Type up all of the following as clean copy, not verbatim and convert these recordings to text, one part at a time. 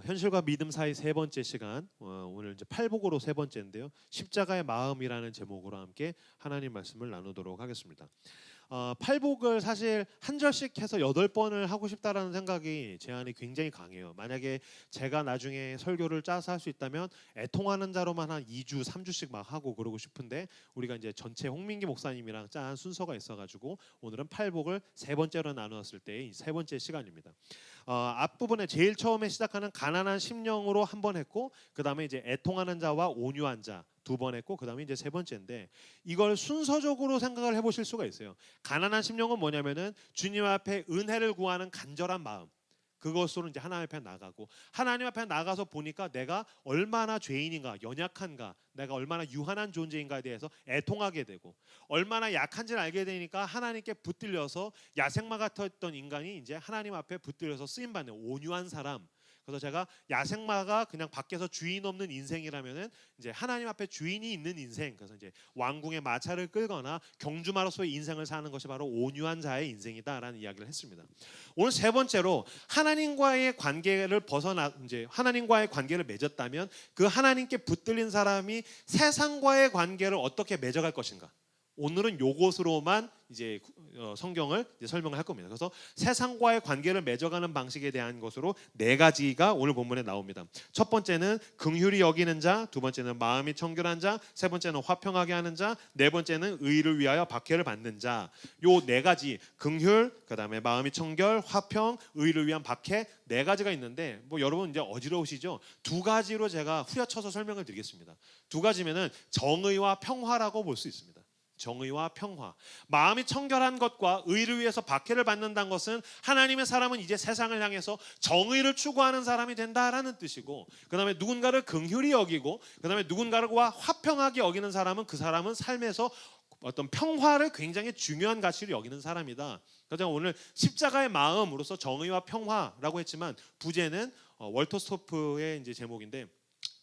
현실과 믿음 사이 세 번째 시간, 오늘 이제 팔복으로 세 번째인데요. 십자가의 마음이라는 제목으로 함께 하나님 말씀을 나누도록 하겠습니다. 팔복을 사실 한 절씩 해서 8번을 하고 싶다라는 생각이 제 안에 굉장히 강해요. 만약에 제가 나중에 설교를 짜서 할 수 있다면 애통하는 자로만 한 2주, 3주씩 막 하고 그러고 싶은데 우리가 이제 전체 홍민기 목사님이랑 짠 순서가 있어가지고 오늘은 팔복을 세 번째로 나누었을 때의 세 번째 시간입니다. 앞부분에 제일 처음에 시작하는 가난한 심령으로 한 번 했고 그 다음에 이제 애통하는 자와 온유한 자 두 번 했고 그 다음에 이제 세 번째인데 이걸 순서적으로 생각을 해보실 수가 있어요. 가난한 심령은 뭐냐면은 주님 앞에 은혜를 구하는 간절한 마음, 그것으로 이제 하나님 앞에 나가고 하나님 앞에 나가서 보니까 내가 얼마나 죄인인가, 연약한가, 내가 얼마나 유한한 존재인가에 대해서 애통하게 되고 얼마나 약한지를 알게 되니까 하나님께 붙들려서 야생마 같았던 인간이 이제 하나님 앞에 붙들려서 쓰임 받는 온유한 사람. 그래서 제가 야생마가 그냥 밖에서 주인 없는 인생이라면은 이제 하나님 앞에 주인이 있는 인생, 그래서 이제 왕궁의 마차를 끌거나 경주마로서의 인생을 사는 것이 바로 온유한 자의 인생이다라는 이야기를 했습니다. 오늘 세 번째로 하나님과의 관계를 벗어나 이제 하나님과의 관계를 맺었다면 그 하나님께 붙들린 사람이 세상과의 관계를 어떻게 맺어갈 것인가? 오늘은 요것으로만 이제 성경을 이제 설명을 할 겁니다. 그래서 세상과의 관계를 맺어가는 방식에 대한 것으로 네 가지가 오늘 본문에 나옵니다. 첫 번째는 긍휼히 여기는 자, 두 번째는 마음이 청결한 자, 세 번째는 화평하게 하는 자, 네 번째는 의를 위하여 박해를 받는 자. 요 네 가지, 긍휼, 그다음에 마음이 청결, 화평, 의를 위한 박해, 네 가지가 있는데 뭐 여러분 이제 어지러우시죠? 두 가지로 제가 후려쳐서 설명을 드리겠습니다. 두 가지면은 정의와 평화라고 볼 수 있습니다. 정의와 평화. 마음이 청결한 것과 의를 위해서 박해를 받는다는 것은 하나님의 사람은 이제 세상을 향해서 정의를 추구하는 사람이 된다라는 뜻이고, 그 다음에 누군가를 긍휼히 여기고, 그 다음에 누군가와 화평하게 여기는 사람은 그 사람은 삶에서 어떤 평화를 굉장히 중요한 가치로 여기는 사람이다. 그래서 오늘 십자가의 마음으로서 정의와 평화라고 했지만 부제는 월터 스토프의 이제 제목인데,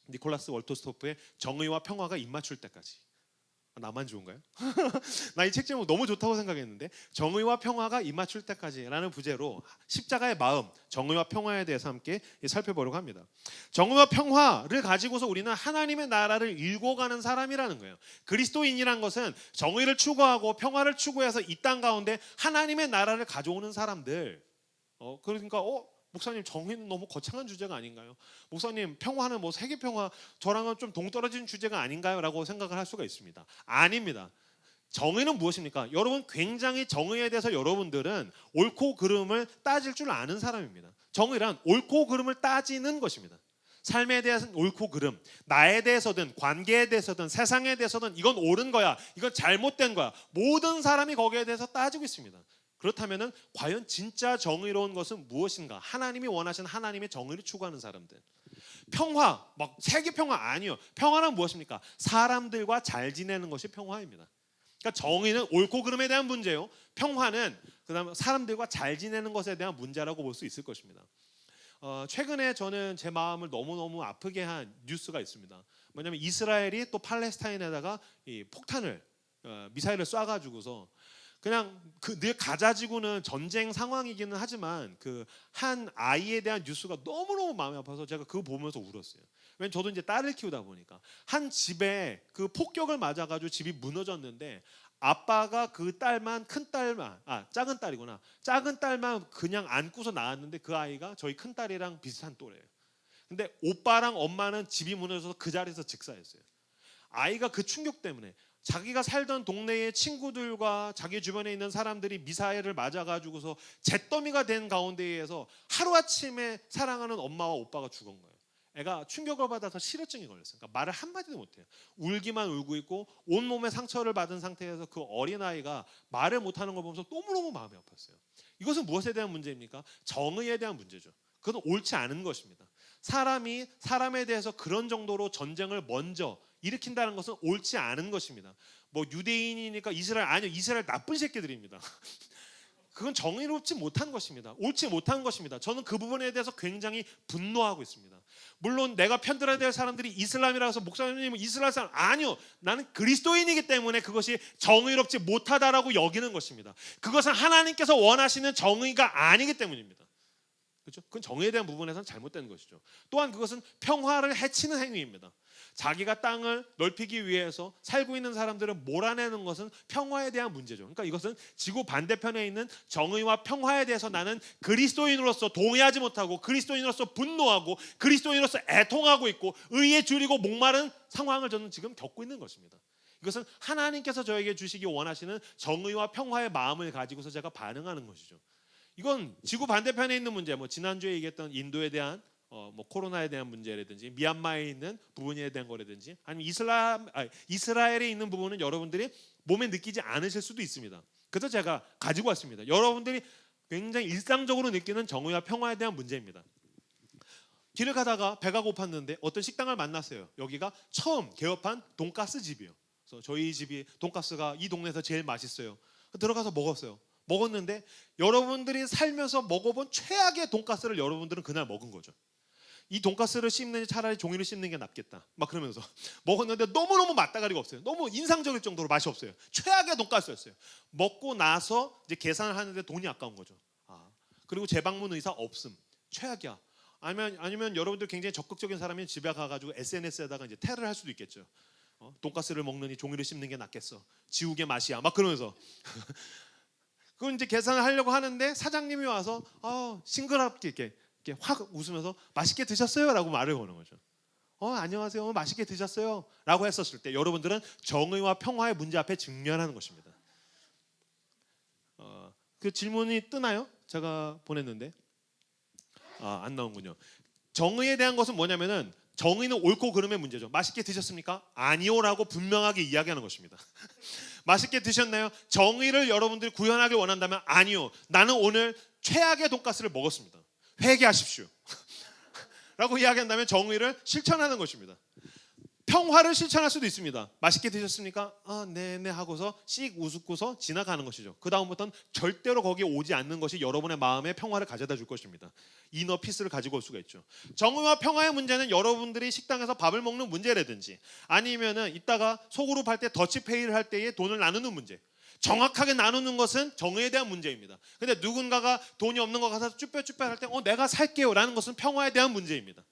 니콜라스 월터 스토프의 정의와 평화가 입맞출 때까지. 나만 좋은가요? 나 이 책 제목 너무 좋다고 생각했는데, 정의와 평화가 입맞출 때까지라는 부제로 십자가의 마음, 정의와 평화에 대해서 함께 살펴보려고 합니다. 정의와 평화를 가지고서 우리는 하나님의 나라를 일궈가는 사람이라는 거예요. 그리스도인이란 것은 정의를 추구하고 평화를 추구해서 이 땅 가운데 하나님의 나라를 가져오는 사람들. 그러니까 목사님, 정의는 너무 거창한 주제가 아닌가요? 목사님, 평화는 뭐 세계 평화, 저랑은 좀 동떨어진 주제가 아닌가요? 라고 생각을 할 수가 있습니다. 아닙니다. 정의는 무엇입니까? 여러분, 굉장히 정의에 대해서 여러분들은 옳고 그름을 따질 줄 아는 사람입니다. 정의란 옳고 그름을 따지는 것입니다. 삶에 대해서는 옳고 그름, 나에 대해서든 관계에 대해서든 세상에 대해서든 이건 옳은 거야, 이건 잘못된 거야, 모든 사람이 거기에 대해서 따지고 있습니다. 그렇다면 과연 진짜 정의로운 것은 무엇인가? 하나님이 원하시는 하나님의 정의를 추구하는 사람들. 평화, 막 세계 평화 아니요. 평화는 무엇입니까? 사람들과 잘 지내는 것이 평화입니다. 그러니까 정의는 옳고 그름에 대한 문제요. 평화는 그다음에 사람들과 잘 지내는 것에 대한 문제라고 볼 수 있을 것입니다. 최근에 저는 제 마음을 너무너무 아프게 한 뉴스가 있습니다. 뭐냐면 이스라엘이 또 팔레스타인에다가 이 폭탄을 미사일을 쏴가지고서 그냥 늘 가자지구는 전쟁 상황이기는 하지만 그 한 아이에 대한 뉴스가 너무너무 마음이 아파서 제가 그거 보면서 울었어요. 왜냐면 저도 이제 딸을 키우다 보니까 한 집에 그 폭격을 맞아가지고 집이 무너졌는데 아빠가 그 딸만 작은 딸이구나. 작은 딸만 그냥 안고서 나왔는데 그 아이가 저희 큰 딸이랑 비슷한 또래예요. 근데 오빠랑 엄마는 집이 무너져서 그 자리에서 직사했어요. 아이가 그 충격 때문에 자기가 살던 동네의 친구들과 자기 주변에 있는 사람들이 미사일을 맞아가지고서 잿더미가 된 가운데에서 하루아침에 사랑하는 엄마와 오빠가 죽은 거예요. 애가 충격을 받아서 실어증이 걸렸어요. 그러니까 말을 한마디도 못해요. 울기만 울고 있고 온몸에 상처를 받은 상태에서 그 어린아이가 말을 못하는 걸 보면서 너무너무 마음이 아팠어요. 이것은 무엇에 대한 문제입니까? 정의에 대한 문제죠. 그건 옳지 않은 것입니다. 사람이 사람에 대해서 그런 정도로 전쟁을 먼저 일으킨다는 것은 옳지 않은 것입니다. 뭐 유대인이니까 이스라엘 아니요, 이스라엘 나쁜 새끼들입니다. 그건 정의롭지 못한 것입니다. 옳지 못한 것입니다. 저는 그 부분에 대해서 굉장히 분노하고 있습니다. 물론 내가 편들어야 될 사람들이 이슬람이라서 목사님은 이스라엘 사람 아니요, 나는 그리스도인이기 때문에 그것이 정의롭지 못하다라고 여기는 것입니다. 그것은 하나님께서 원하시는 정의가 아니기 때문입니다. 그렇죠? 그건 정의에 대한 부분에서는 잘못된 것이죠. 또한 그것은 평화를 해치는 행위입니다. 자기가 땅을 넓히기 위해서 살고 있는 사람들을 몰아내는 것은 평화에 대한 문제죠. 그러니까 이것은 지구 반대편에 있는 정의와 평화에 대해서 나는 그리스도인으로서 동의하지 못하고 그리스도인으로서 분노하고 그리스도인으로서 애통하고 있고 의에 줄이고 목마른 상황을 저는 지금 겪고 있는 것입니다. 이것은 하나님께서 저에게 주시기 원하시는 정의와 평화의 마음을 가지고서 제가 반응하는 것이죠. 이건 지구 반대편에 있는 문제, 지난주에 얘기했던 인도에 대한 코로나에 대한 문제라든지 미얀마에 있는 부분에 대한 거라든지 아니면 이스라엘에 있는 부분은 여러분들이 몸에 느끼지 않으실 수도 있습니다. 그래서 제가 가지고 왔습니다. 여러분들이 굉장히 일상적으로 느끼는 정의와 평화에 대한 문제입니다. 길을 가다가 배가 고팠는데 어떤 식당을 만났어요. 여기가 처음 개업한 돈가스 집이에요. 그래서 저희 집이 돈가스가 이 동네에서 제일 맛있어요. 들어가서 먹었어요. 먹었는데 여러분들이 살면서 먹어본 최악의 돈가스를 여러분들은 그날 먹은 거죠. 이 돈가스를 씹는 차라리 종이를 씹는 게 낫겠다 막 그러면서 먹었는데 너무너무 맛다가리가 없어요. 너무 인상적일 정도로 맛이 없어요. 최악의 돈가스였어요. 먹고 나서 이제 계산을 하는데 돈이 아까운 거죠. 그리고 재방문 의사 없음. 최악이야. 아니면 여러분들 굉장히 적극적인 사람이 집에 가가지고 SNS에다가 이제 태를 할 수도 있겠죠. 돈가스를 먹느니 종이를 씹는 게 낫겠어. 지옥의 맛이야. 막 그러면서 그건 이제 계산을 하려고 하는데 사장님이 와서 싱그럽게 이렇게 확 웃으면서 맛있게 드셨어요?라고 말을 거는 거죠. 안녕하세요. 맛있게 드셨어요?라고 했었을 때 여러분들은 정의와 평화의 문제 앞에 직면하는 것입니다. 그 질문이 뜨나요? 제가 보냈는데 안 나온군요. 정의에 대한 것은 뭐냐면은 정의는 옳고 그름의 문제죠. 맛있게 드셨습니까? 아니요라고 분명하게 이야기하는 것입니다. 맛있게 드셨나요? 정의를 여러분들이 구현하길 원한다면 아니요. 나는 오늘 최악의 돈가스를 먹었습니다. 회개하십시오. 라고 이야기한다면 정의를 실천하는 것입니다. 평화를 실천할 수도 있습니다. 맛있게 드셨습니까? 네네 하고서 씩 웃고서 지나가는 것이죠. 그 다음부터는 절대로 거기에 오지 않는 것이 여러분의 마음에 평화를 가져다 줄 것입니다. 이너 피스를 가지고 올 수가 있죠. 정의와 평화의 문제는 여러분들이 식당에서 밥을 먹는 문제라든지 아니면은 이따가 소그룹 할 때 더치페이를 할 때에 돈을 나누는 문제. 정확하게 나누는 것은 정의에 대한 문제입니다. 근데 누군가가 돈이 없는 거 가서 쭈뼛쭈뼛 할 때 내가 살게요 라는 것은 평화에 대한 문제입니다.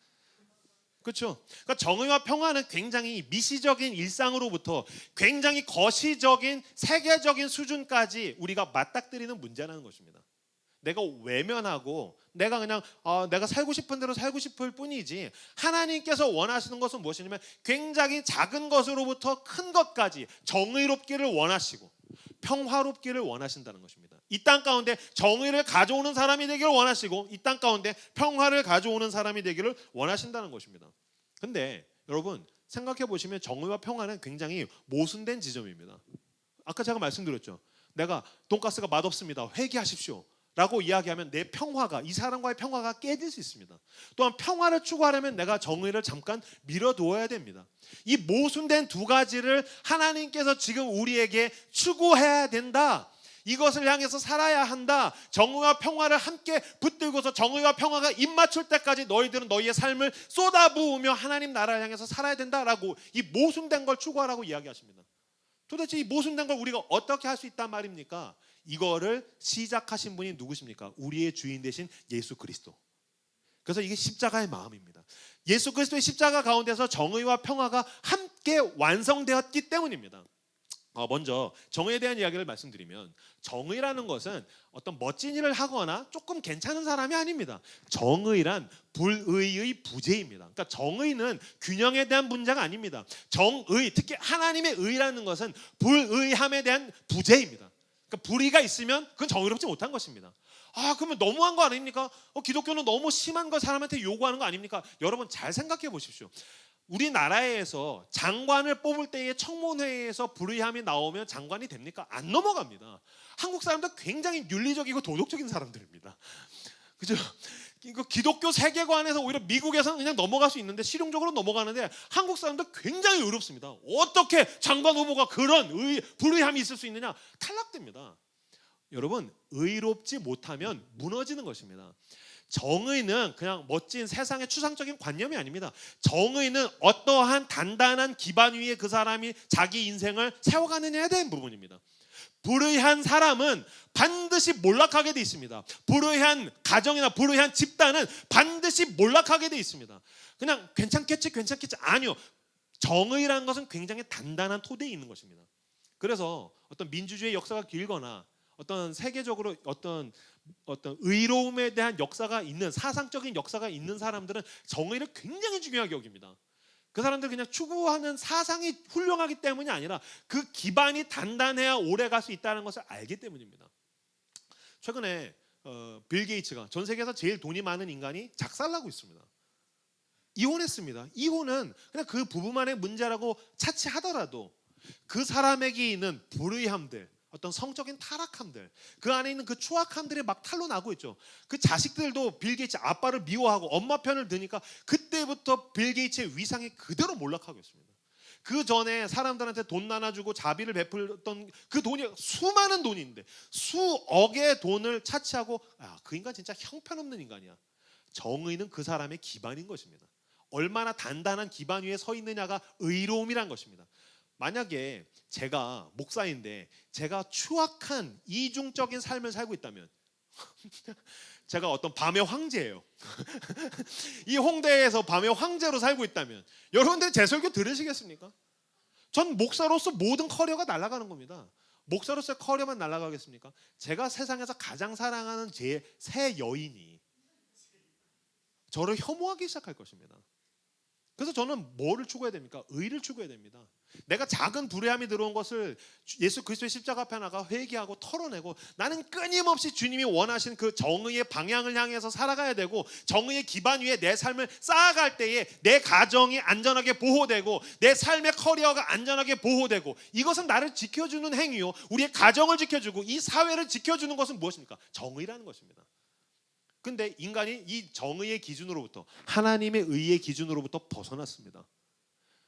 그렇죠? 그러니까 정의와 평화는 굉장히 미시적인 일상으로부터 굉장히 거시적인 세계적인 수준까지 우리가 맞닥뜨리는 문제라는 것입니다. 내가 외면하고 내가 그냥 내가 살고 싶은 대로 살고 싶을 뿐이지 하나님께서 원하시는 것은 무엇이냐면 굉장히 작은 것으로부터 큰 것까지 정의롭기를 원하시고 평화롭기를 원하신다는 것입니다. 이 땅 가운데 정의를 가져오는 사람이 되기를 원하시고 이 땅 가운데 평화를 가져오는 사람이 되기를 원하신다는 것입니다. 근데 여러분 생각해 보시면 정의와 평화는 굉장히 모순된 지점입니다. 아까 제가 말씀드렸죠. 내가 돈가스가 맛없습니다. 회개하십시오. 라고 이야기하면 내 평화가 이 사람과의 평화가 깨질 수 있습니다. 또한 평화를 추구하려면 내가 정의를 잠깐 밀어두어야 됩니다. 이 모순된 두 가지를 하나님께서 지금 우리에게 추구해야 된다. 이것을 향해서 살아야 한다. 정의와 평화를 함께 붙들고서 정의와 평화가 입맞출 때까지 너희들은 너희의 삶을 쏟아부으며 하나님 나라를 향해서 살아야 된다라고 이 모순된 걸 추구하라고 이야기하십니다. 도대체 이 모순된 걸 우리가 어떻게 할 수 있단 말입니까? 이거를 시작하신 분이 누구십니까? 우리의 주인 되신 예수 그리스도. 그래서 이게 십자가의 마음입니다. 예수 그리스도의 십자가 가운데서 정의와 평화가 함께 완성되었기 때문입니다. 먼저 정의에 대한 이야기를 말씀드리면 정의라는 것은 어떤 멋진 일을 하거나 조금 괜찮은 사람이 아닙니다. 정의란 불의의 부재입니다. 그러니까 정의는 균형에 대한 문제가 아닙니다. 정의, 특히 하나님의 의라는 것은 불의함에 대한 부재입니다. 그러니까 불의가 있으면 그건 정의롭지 못한 것입니다. 그러면 너무한 거 아닙니까? 기독교는 너무 심한 걸 사람한테 요구하는 거 아닙니까? 여러분 잘 생각해 보십시오. 우리나라에서 장관을 뽑을 때의 청문회에서 불의함이 나오면 장관이 됩니까? 안 넘어갑니다. 한국 사람들 굉장히 윤리적이고 도덕적인 사람들입니다. 그죠? 기독교 세계관에서 오히려 미국에서는 그냥 넘어갈 수 있는데 실용적으로 넘어가는데 한국 사람들 굉장히 어렵습니다. 어떻게 장관 후보가 그런 불의함이 있을 수 있느냐? 탈락됩니다. 여러분 의롭지 못하면 무너지는 것입니다. 정의는 그냥 멋진 세상의 추상적인 관념이 아닙니다. 정의는 어떠한 단단한 기반 위에 그 사람이 자기 인생을 세워가느냐에 대한 부분입니다. 불의한 사람은 반드시 몰락하게 돼 있습니다. 불의한 가정이나 불의한 집단은 반드시 몰락하게 돼 있습니다. 그냥 괜찮겠지 아니요. 정의라는 것은 굉장히 단단한 토대에 있는 것입니다. 그래서 어떤 민주주의 역사가 길거나 어떤 세계적으로 어떤 의로움에 대한 역사가 있는, 사상적인 역사가 있는 사람들은 정의를 굉장히 중요하게 여깁니다. 그 사람들 그냥 추구하는 사상이 훌륭하기 때문이 아니라 그 기반이 단단해야 오래 갈 수 있다는 것을 알기 때문입니다. 최근에 빌 게이츠가 전 세계에서 제일 돈이 많은 인간이 작살나고 있습니다. 이혼했습니다. 이혼은 그냥 그 부부만의 문제라고 차치하더라도 그 사람에게 있는 불의함들, 어떤 성적인 타락함들, 그 안에 있는 그 추악함들이 막 탄로나고 있죠. 그 자식들도 빌 게이츠 아빠를 미워하고 엄마 편을 드니까 그때부터 빌 게이츠의 위상이 그대로 몰락하고 있습니다. 그 전에 사람들한테 돈 나눠주고 자비를 베풀던 그 돈이 수많은 돈인데 수억의 돈을 차치하고 그 인간 진짜 형편없는 인간이야. 정의는 그 사람의 기반인 것입니다. 얼마나 단단한 기반 위에 서 있느냐가 의로움이란 것입니다. 만약에 제가 목사인데 제가 추악한 이중적인 삶을 살고 있다면 제가 어떤 밤의 황제예요. 이 홍대에서 밤의 황제로 살고 있다면 여러분들이 제 설교 들으시겠습니까? 전 목사로서 모든 커리어가 날아가는 겁니다. 목사로서의 커리어만 날아가겠습니까? 제가 세상에서 가장 사랑하는 제 새 여인이 저를 혐오하기 시작할 것입니다. 그래서 저는 뭐를 추구해야 됩니까? 의를 추구해야 됩니다. 내가 작은 불의함이 들어온 것을 예수 그리스도의 십자가 앞에 나가 회개하고 털어내고 나는 끊임없이 주님이 원하시는 그 정의의 방향을 향해서 살아가야 되고 정의의 기반 위에 내 삶을 쌓아갈 때에 내 가정이 안전하게 보호되고 내 삶의 커리어가 안전하게 보호되고 이것은 나를 지켜주는 행위요. 우리의 가정을 지켜주고 이 사회를 지켜주는 것은 무엇입니까? 정의라는 것입니다. 근데 인간이 이 정의의 기준으로부터 하나님의 의의 기준으로부터 벗어났습니다.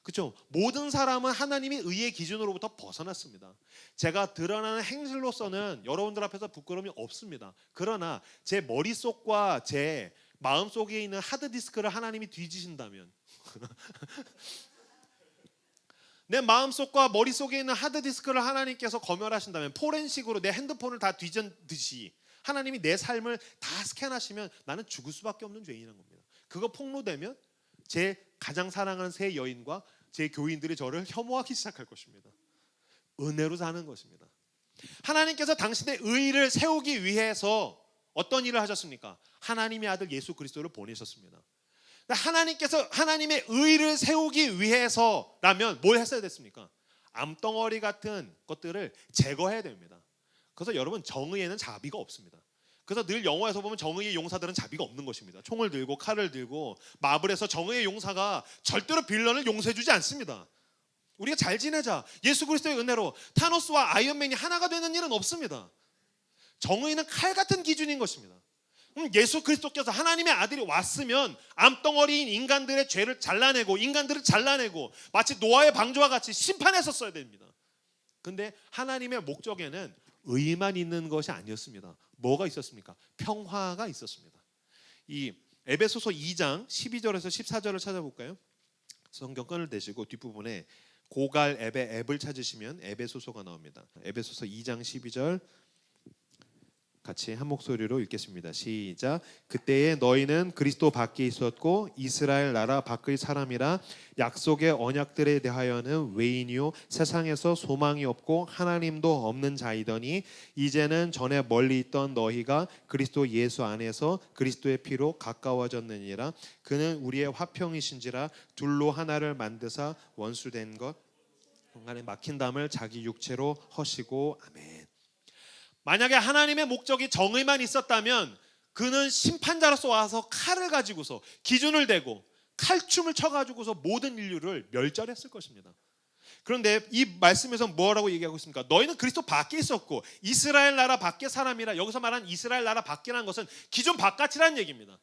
그렇죠? 모든 사람은 하나님의 의의 기준으로부터 벗어났습니다. 제가 드러나는 행실로서는 여러분들 앞에서 부끄러움이 없습니다. 그러나 제 머릿속과 제 마음속에 있는 하드디스크를 하나님이 뒤지신다면 내 마음속과 머릿속에 있는 하드디스크를 하나님께서 검열하신다면 포렌식으로 내 핸드폰을 다 뒤졌듯이 하나님이 내 삶을 다 스캔하시면 나는 죽을 수밖에 없는 죄인이라는 겁니다. 그거 폭로되면 제 가장 사랑하는 새 여인과 제 교인들이 저를 혐오하기 시작할 것입니다. 은혜로 사는 것입니다. 하나님께서 당신의 의를 세우기 위해서 어떤 일을 하셨습니까? 하나님의 아들 예수 그리스도를 보내셨습니다. 하나님께서 하나님의 의를 세우기 위해서라면 뭘 했어야 됐습니까? 암덩어리 같은 것들을 제거해야 됩니다. 그래서 여러분 정의에는 자비가 없습니다. 그래서 늘 영화에서 보면 정의의 용사들은 자비가 없는 것입니다. 총을 들고 칼을 들고 마블에서 정의의 용사가 절대로 빌런을 용서해주지 않습니다. 우리가 잘 지내자 예수 그리스도의 은혜로 타노스와 아이언맨이 하나가 되는 일은 없습니다. 정의는 칼 같은 기준인 것입니다. 예수 그리스도께서 하나님의 아들이 왔으면 암덩어리인 인간들의 죄를 잘라내고 인간들을 잘라내고 마치 노아의 방주와 같이 심판했었어야 됩니다. 근데 하나님의 목적에는 의만 있는 것이 아니었습니다. 뭐가 있었습니까? 평화가 있었습니다. 이 에베소서 2장 12절에서 14절을 찾아볼까요? 성경권을 대시고 뒷부분에 고갈 앱의 앱을 찾으시면 에베소서가 나옵니다. 에베소서 2장 12절 같이 한 목소리로 읽겠습니다. 시작. 그때에 너희는 그리스도 밖에 있었고 이스라엘 나라 밖의 사람이라 약속의 언약들에 대하여는 외인이요 세상에서 소망이 없고 하나님도 없는 자이더니 이제는 전에 멀리 있던 너희가 그리스도 예수 안에서 그리스도의 피로 가까워졌느니라. 그는 우리의 화평이신지라 둘로 하나를 만드사 원수된 것 간에 막힌 담을 자기 육체로 허시고 아멘. 만약에 하나님의 목적이 정의만 있었다면 그는 심판자로서 와서 칼을 가지고서 기준을 대고 칼춤을 쳐가지고서 모든 인류를 멸절했을 것입니다. 그런데 이 말씀에서 뭐라고 얘기하고 있습니까? 너희는 그리스도 밖에 있었고 이스라엘 나라 밖의 사람이라. 여기서 말한 이스라엘 나라 밖이라는 것은 기존 바깥이라는 얘기입니다.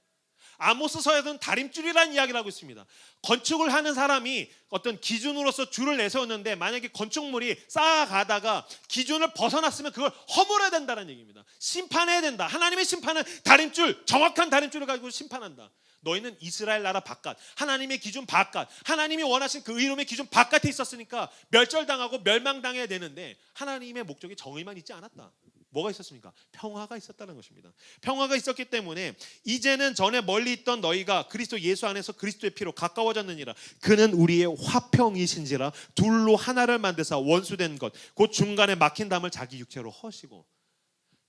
아모스서에서는 다림줄이라는 이야기를 하고 있습니다. 건축을 하는 사람이 어떤 기준으로서 줄을 내세웠는데 만약에 건축물이 쌓아가다가 기준을 벗어났으면 그걸 허물어야 된다는 얘기입니다. 심판해야 된다. 하나님의 심판은 다림줄, 정확한 다림줄을 가지고 심판한다. 너희는 이스라엘 나라 바깥, 하나님의 기준 바깥, 하나님이 원하신 그 의로움의 기준 바깥에 있었으니까 멸절당하고 멸망당해야 되는데 하나님의 목적이 정의만 있지 않았다. 뭐가 있었습니까? 평화가 있었다는 것입니다. 평화가 있었기 때문에 이제는 전에 멀리 있던 너희가 그리스도 예수 안에서 그리스도의 피로 가까워졌느니라. 그는 우리의 화평이신지라. 둘로 하나를 만드사 원수된 것 곧 중간에 막힌 담을 자기 육체로 허시고.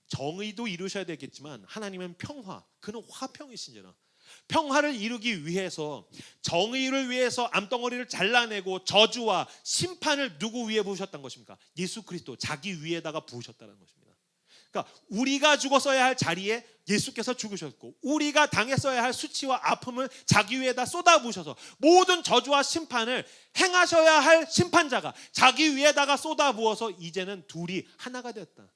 정의도 이루셔야 되겠지만 하나님은 평화, 그는 화평이신지라. 평화를 이루기 위해서, 정의를 위해서 암덩어리를 잘라내고 저주와 심판을 누구 위에 부으셨던 것입니까? 예수 그리스도 자기 위에다가 부으셨다는 것입니다. 그러니까 우리가 죽었어야 할 자리에 예수께서 죽으셨고, 우리가 당했어야 할 수치와 아픔을 자기 위에다 쏟아부으셔서 모든 저주와 심판을 행하셔야 할 심판자가 자기 위에다가 쏟아부어서 이제는 둘이 하나가 되었다.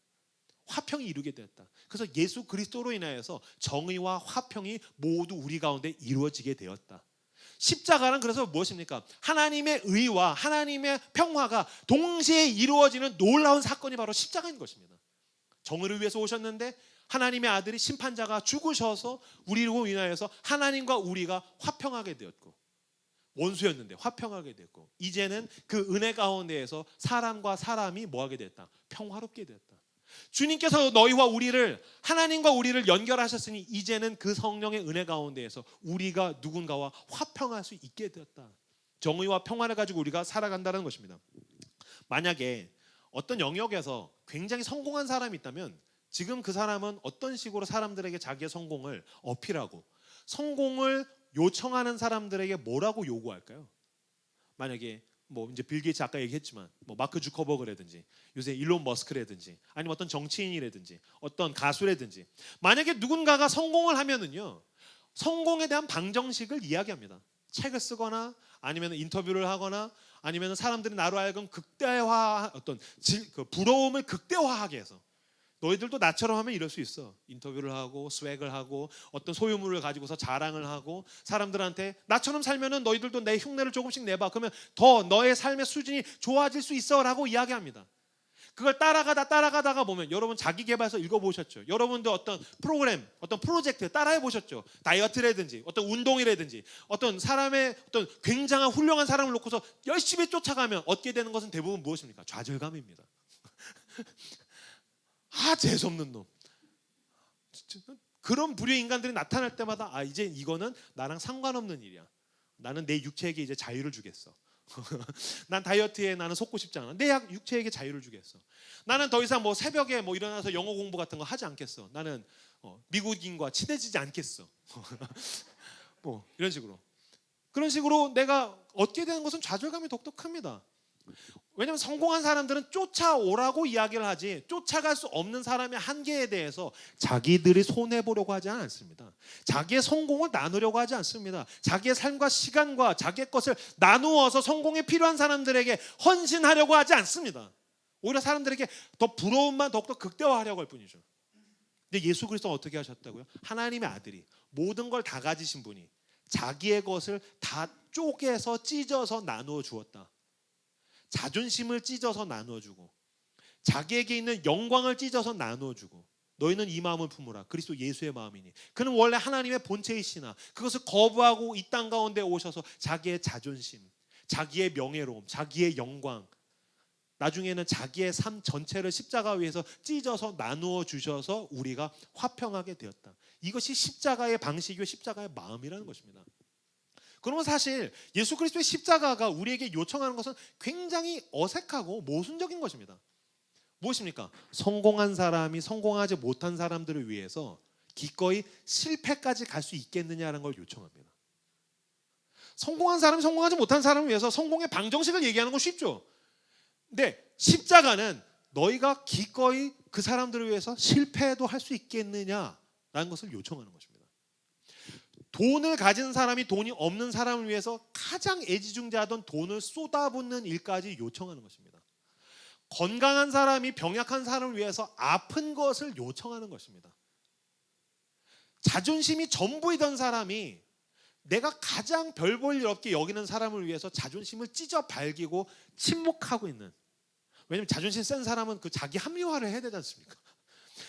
화평이 이루게 되었다. 그래서 예수 그리스도로 인하여서 정의와 화평이 모두 우리 가운데 이루어지게 되었다. 십자가는 그래서 무엇입니까? 하나님의 의와 하나님의 평화가 동시에 이루어지는 놀라운 사건이 바로 십자가인 것입니다. 정의를 위해서 오셨는데 하나님의 아들이 심판자가 죽으셔서 우리로 인하여서 하나님과 우리가 화평하게 되었고, 원수였는데 화평하게 됐고, 이제는 그 은혜 가운데에서 사람과 사람이 뭐하게 됐다? 평화롭게 됐다. 주님께서 너희와 우리를, 하나님과 우리를 연결하셨으니 이제는 그 성령의 은혜 가운데에서 우리가 누군가와 화평할 수 있게 되었다. 정의와 평화를 가지고 우리가 살아간다는 것입니다. 만약에 어떤 영역에서 굉장히 성공한 사람이 있다면 지금 그 사람은 어떤 식으로 사람들에게 자기의 성공을 어필하고 성공을 요청하는 사람들에게 뭐라고 요구할까요? 만약에 뭐 이제 빌 게이츠 아까 얘기했지만 뭐 마크 주커버그라든지 요새 일론 머스크라든지 아니면 어떤 정치인이라든지 어떤 가수라든지, 만약에 누군가가 성공을 하면은요, 성공에 대한 방정식을 이야기합니다. 책을 쓰거나 아니면 인터뷰를 하거나 아니면 사람들이 나로 하여금 극대화, 어떤 그 부러움을 극대화하게 해서 너희들도 나처럼 하면 이럴 수 있어. 인터뷰를 하고 스웩을 하고 어떤 소유물을 가지고서 자랑을 하고 사람들한테 나처럼 살면은 너희들도 내 흉내를 조금씩 내봐. 그러면 더 너의 삶의 수준이 좋아질 수 있어라고 이야기합니다. 그걸 따라가다가 보면, 여러분 자기계발서 읽어보셨죠? 여러분도 어떤 프로그램, 어떤 프로젝트 따라해보셨죠? 다이어트라든지 어떤 운동이라든지 어떤 사람의 어떤 굉장한 훌륭한 사람을 놓고서 열심히 쫓아가면 얻게 되는 것은 대부분 무엇입니까? 좌절감입니다. 재수없는 놈. 그런 부류의 인간들이 나타날 때마다 이제 이거는 나랑 상관없는 일이야. 나는 내 육체에게 이제 자유를 주겠어. 난 다이어트에 나는 속고 싶지 않아. 내 육체에게 자유를 주겠어. 나는 더 이상 뭐 새벽에 뭐 일어나서 영어 공부 같은 거 하지 않겠어. 나는 미국인과 친해지지 않겠어. 뭐 이런 식으로. 그런 식으로 내가 얻게 되는 것은 좌절감이 더욱더 큽니다. 왜냐하면 성공한 사람들은 쫓아오라고 이야기를 하지 쫓아갈 수 없는 사람의 한계에 대해서 자기들이 손해보려고 하지 않습니다. 자기의 성공을 나누려고 하지 않습니다. 자기의 삶과 시간과 자기의 것을 나누어서 성공에 필요한 사람들에게 헌신하려고 하지 않습니다. 오히려 사람들에게 더 부러움만 더욱더 극대화하려고 할 뿐이죠. 근데 예수 그리스도는 어떻게 하셨다고요? 하나님의 아들이, 모든 걸 다 가지신 분이 자기의 것을 다 쪼개서 찢어서 나누어 주었다. 자존심을 찢어서 나누어주고 자기에게 있는 영광을 찢어서 나누어주고, 너희는 이 마음을 품으라. 그리스도 예수의 마음이니 그는 원래 하나님의 본체이시나 그것을 거부하고 이 땅 가운데 오셔서 자기의 자존심, 자기의 명예로움, 자기의 영광, 나중에는 자기의 삶 전체를 십자가 위에서 찢어서 나누어 주셔서 우리가 화평하게 되었다. 이것이 십자가의 방식이고 십자가의 마음이라는 것입니다. 그러면 사실 예수 그리스도의 십자가가 우리에게 요청하는 것은 굉장히 어색하고 모순적인 것입니다. 무엇입니까? 성공한 사람이 성공하지 못한 사람들을 위해서 기꺼이 실패까지 갈 수 있겠느냐는 걸 요청합니다. 성공한 사람이 성공하지 못한 사람을 위해서 성공의 방정식을 얘기하는 건 쉽죠. 근데 십자가는 너희가 기꺼이 그 사람들을 위해서 실패도 할 수 있겠느냐라는 것을 요청하는 것입니다. 돈을 가진 사람이 돈이 없는 사람을 위해서 가장 애지중지하던 돈을 쏟아붓는 일까지 요청하는 것입니다. 건강한 사람이 병약한 사람을 위해서 아픈 것을 요청하는 것입니다. 자존심이 전부이던 사람이 내가 가장 별 볼 일 없게 여기는 사람을 위해서 자존심을 찢어 발기고 침묵하고 있는. 왜냐면 자존심 센 사람은 그 자기 합리화를 해야 되지 않습니까?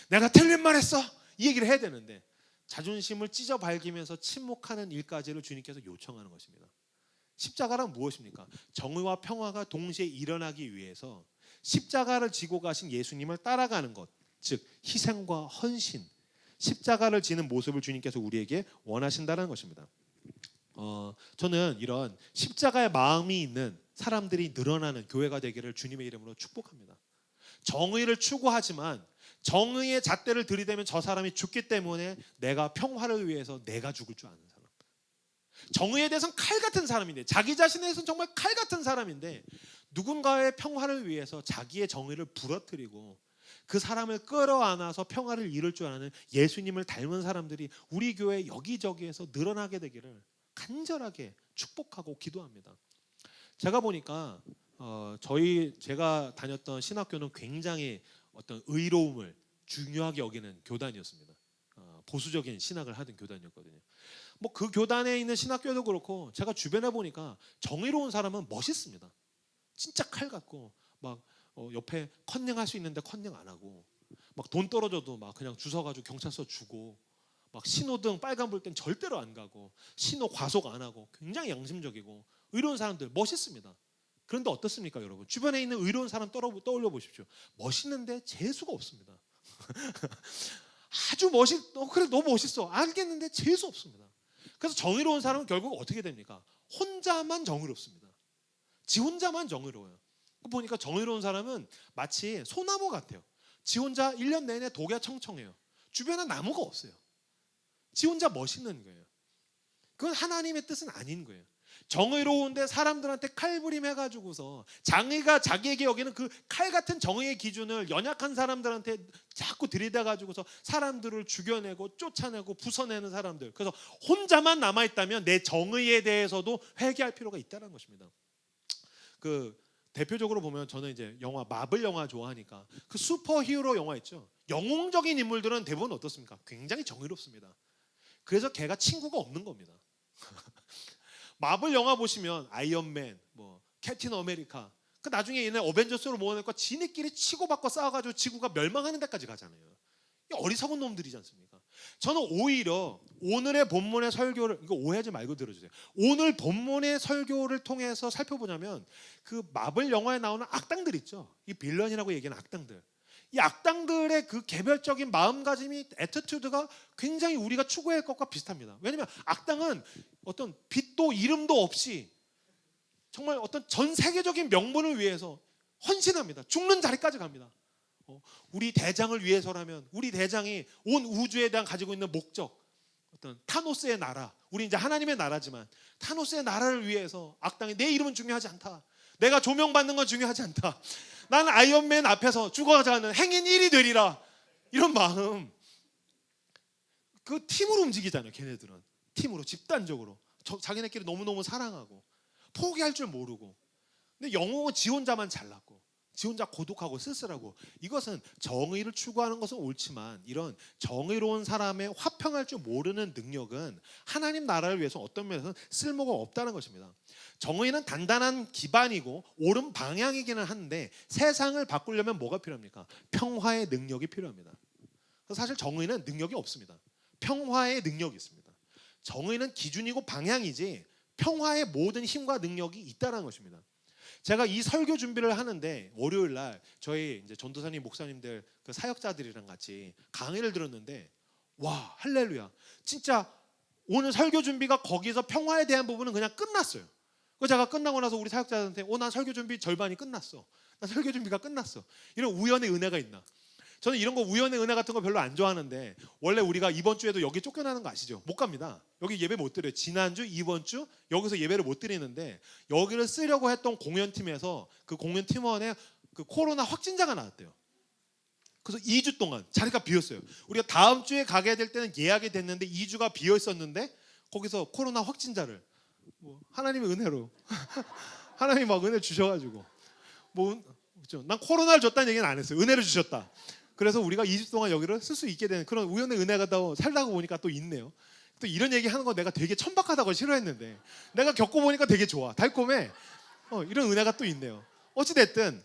내가 틀린 말 했어 이 얘기를 해야 되는데 자존심을 찢어 발기면서 침묵하는 일까지를 주님께서 요청하는 것입니다. 십자가란 무엇입니까? 정의와 평화가 동시에 일어나기 위해서 십자가를 지고 가신 예수님을 따라가는 것, 즉 희생과 헌신, 십자가를 지는 모습을 주님께서 우리에게 원하신다는 것입니다. 저는 이런 십자가의 마음이 있는 사람들이 늘어나는 교회가 되기를 주님의 이름으로 축복합니다. 정의를 추구하지만 정의의 잣대를 들이대면 저 사람이 죽기 때문에 내가 평화를 위해서 내가 죽을 줄 아는 사람. 정의에 대해서는 칼 같은 사람인데, 자기 자신에 대해서는 정말 칼 같은 사람인데 누군가의 평화를 위해서 자기의 정의를 부러뜨리고 그 사람을 끌어안아서 평화를 이룰 줄 아는 예수님을 닮은 사람들이 우리 교회 여기저기에서 늘어나게 되기를 간절하게 축복하고 기도합니다. 제가 보니까 제가 다녔던 신학교는 굉장히 어떤 의로움을 중요하게 여기는 교단이었습니다. 보수적인 신학을 하던 교단이었거든요. 뭐 그 교단에 있는 신학교도 그렇고 제가 주변에 보니까 정의로운 사람은 멋있습니다. 진짜 칼 같고 막 옆에 컨닝할 수 있는데 컨닝 안 하고 막 돈 떨어져도 막 그냥 주워가지고 경찰서 주고 막 신호등 빨간불 땐 절대로 안 가고 신호 과속 안 하고 굉장히 양심적이고 의로운 사람들 멋있습니다. 그런데 어떻습니까 여러분? 주변에 있는 의로운 사람 떠올려 보십시오. 멋있는데 재수가 없습니다. 아주 그래 너무 멋있어 알겠는데 재수 없습니다. 그래서 정의로운 사람은 결국 어떻게 됩니까? 혼자만 정의롭습니다. 지 혼자만 정의로워요. 보니까 정의로운 사람은 마치 소나무 같아요. 지 혼자 1년 내내 독야청청해요. 주변에 나무가 없어요. 지 혼자 멋있는 거예요. 그건 하나님의 뜻은 아닌 거예요. 정의로운데 사람들한테 칼부림 해가지고서 장의가 자기에게 여기는 그 칼 같은 정의의 기준을 연약한 사람들한테 자꾸 들이대가지고서 사람들을 죽여내고 쫓아내고 부숴내는 사람들. 그래서 혼자만 남아있다면 내 정의에 대해서도 회개할 필요가 있다는 것입니다. 그 대표적으로 보면 저는 이제 영화 마블 영화 좋아하니까 그 슈퍼히어로 영화 있죠. 영웅적인 인물들은 대부분 어떻습니까? 굉장히 정의롭습니다. 그래서 걔가 친구가 없는 겁니다. 마블 영화 보시면 아이언맨, 뭐 캡틴 아메리카, 그 나중에 얘네 어벤져스로 모아내니까 지네끼리 치고받고 싸워가지고 지구가 멸망하는 데까지 가잖아요. 어리석은 놈들이지 않습니까? 저는 오히려 오늘의 본문의 설교를 이거 오해하지 말고 들어주세요. 오늘 본문의 설교를 통해서 살펴보자면 그 마블 영화에 나오는 악당들 있죠. 이 빌런이라고 얘기하는 악당들. 이 악당들의 그 개별적인 마음가짐이 애티튜드가 굉장히 우리가 추구할 것과 비슷합니다. 왜냐하면 악당은 어떤 빛도 이름도 없이 정말 어떤 전 세계적인 명분을 위해서 헌신합니다. 죽는 자리까지 갑니다. 우리 대장을 위해서라면 우리 대장이 온 우주에 대한 가지고 있는 목적, 어떤 타노스의 나라, 우리 이제 하나님의 나라지만 타노스의 나라를 위해서 악당이 내 이름은 중요하지 않다. 내가 조명받는 건 중요하지 않다. 나는 아이언맨 앞에서 죽어가는 행인 1이 되리라. 이런 마음. 그 팀으로 움직이잖아요. 걔네들은 팀으로 집단적으로 자기네끼리 너무너무 사랑하고 포기할 줄 모르고. 근데 영웅은 지 혼자만 잘났고 지 혼자 고독하고 쓸쓸하고. 이것은 정의를 추구하는 것은 옳지만 이런 정의로운 사람의 화평할 줄 모르는 능력은 하나님 나라를 위해서 어떤 면에서는 쓸모가 없다는 것입니다. 정의는 단단한 기반이고 옳은 방향이기는 한데 세상을 바꾸려면 뭐가 필요합니까? 평화의 능력이 필요합니다. 사실 정의는 능력이 없습니다. 평화의 능력이 있습니다. 정의는 기준이고 방향이지 평화의 모든 힘과 능력이 있다는 것입니다. 제가 이 설교 준비를 하는데 월요일 날 저희 이제 전도사님 목사님들 그 사역자들이랑 같이 강의를 들었는데 와 할렐루야, 진짜 오늘 설교 준비가 거기서 평화에 대한 부분은 그냥 끝났어요. 그래서 제가 끝나고 나서 우리 사역자들한테 난 설교 준비 절반이 끝났어, 난 설교 준비가 끝났어. 이런 우연의 은혜가 있나? 저는 이런 거 우연의 은혜 같은 거 별로 안 좋아하는데 원래 우리가 이번 주에도 여기 쫓겨나는 거 아시죠? 못 갑니다. 여기 예배 못 드려요. 지난주 이번 주 여기서 예배를 못 드리는데 여기를 쓰려고 했던 공연팀에서 그 공연팀원에 그 코로나 확진자가 나왔대요. 그래서 2주 동안 자리가 비었어요. 우리가 다음 주에 가게 될 때는 예약이 됐는데 2주가 비어 있었는데 거기서 코로나 확진자를 뭐 하나님의 은혜로 하나님이 막 은혜 주셔가지고 뭐 그렇죠. 난 코로나를 줬다는 얘기는 안 했어요. 은혜를 주셨다. 그래서 우리가 2주 동안 여기를 쓸 수 있게 되는 그런 우연의 은혜가 또 살다가 보니까 또 있네요. 또 이런 얘기 하는 거 내가 되게 천박하다고 싫어했는데 내가 겪어보니까 되게 좋아. 달콤해. 이런 은혜가 또 있네요. 어찌됐든